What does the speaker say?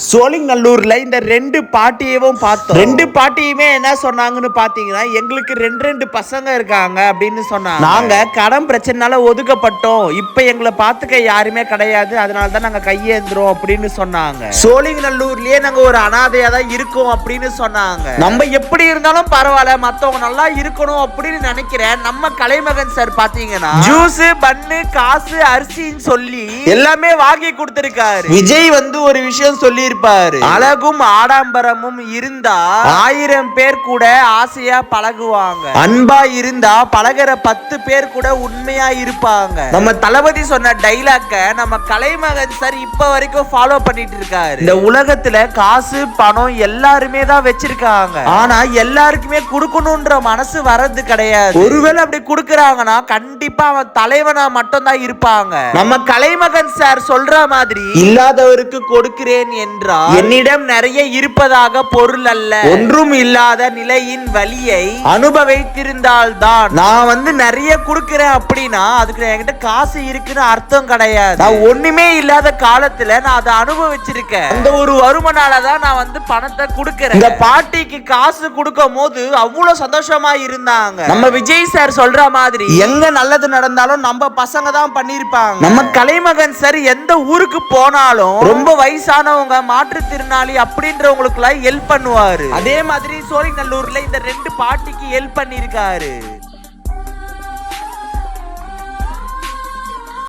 சோழிங்கநல்லூர்ல இந்த ரெண்டு பாட்டியவும் பார்த்தோம். ரெண்டு பாட்டியுமே என்ன சொன்னாங்கன்னு பாத்தீங்கன்னா, எங்களுக்கு ரெண்டு பசங்க இருக்காங்க அப்படின்னு சொன்னாங்க. நாங்க கடன் பிரச்சனைனால ஒதுக்கப்பட்டோம், இப்ப எங்களை பாத்துக்க யாருமே கிடையாது, அதனால தான் நாங்க கையேந்துறோம் அப்படின்னு சொன்னாங்க. சோழிங்கநல்லூர்லயே நாங்க ஒரு அனாதையா தான் இருக்கோம் அப்படின்னு சொன்னாங்க. நம்ம எப்படி இருந்தாலும் பரவாயில்ல, மத்தவங்க நல்லா இருக்கணும் அப்படின்னு நினைக்கிறேன். நம்ம கலைமகன் சார் பாத்தீங்கன்னா ஜூஸ், பன்னு, காசு, அரிசின்னு சொல்லி எல்லாமே வாங்கி கொடுத்திருக்காரு. விஜய் வந்து ஒரு விஷயம் சொல்லி இருப்பாரு, அழகும் ஆடம்பரமும் இருந்தா 1000 பேர் கூட ஆசையா பழகுவாங்க, அன்பா இருந்தா பழகிற 10 பேர் கூட உண்மையா இருப்பாங்க. நம்ம தளபதி சொன்ன டைலாக்க நம்ம கலைமகன் சார் இப்ப வரைக்கும் ஃபாலோ பண்ணிட்டு இருக்காரு. இந்த உலகத்துல காசு பணம் எல்லாருமே தான் வச்சிருக்காங்க, ஆனா எல்லாருக்குமே கொடுக்கணும்ன்ற மனசு வர்றது கிடையாது. ஒருவேளை அப்படி கொடுக்கறாங்கன்னா கண்டிப்பா அவன் தலைவனா மட்டும் தான் இருப்பாங்க. நம்ம கலைமகன் சார் சொல்ற மாதிரி இல்லாதவருக்கு கொடுக்கிறேன் என்றால் என்னிடம் நிறைய இருப்பதாக பொருள் அல்ல, ஒன்றும் இல்லாத நிலையின் வலியை அனுபவித்திருந்தால் தான் நான் வந்து நிறைய கொடுக்கிறேன் அப்படின்னா அதுக்கு என்கிட்ட காசு இருக்குன்னு அர்த்தம் கிடையாது. நான் ஒண்ணுமே இல்லாத காலத்துல நான் அதை அனுபவிச்சிருக்கேன், அந்த ஒரு வருமானாலதான் நான் வந்து பணத்தை கொடுக்கிறேன். இந்த பாட்டிக்கு காசு கொடுக்கும் போது அவ்வளவு சந்தோஷமா இருந்தாங்க. நம்ம விஜய் சார் சொல்ற மாதிரி எங்க நல்லது நடந்தாலும் நம்ம பசங்க தான் பண்ணிருப்பாங்க. நம்ம கலைமகன் சார் எந்த ஊருக்கு போனாலும் ரொம்ப வயசானவங்க, மாற்றுத்திறனாளி அப்படின்றவங்களுக்கு எல்லாம் ஹெல்ப் பண்ணுவாரு. அதே மாதிரி சோழிங்கநல்லூர்ல இந்த ரெண்டு பாட்டிக்கு ஹெல்ப் பண்ணிருக்காரு.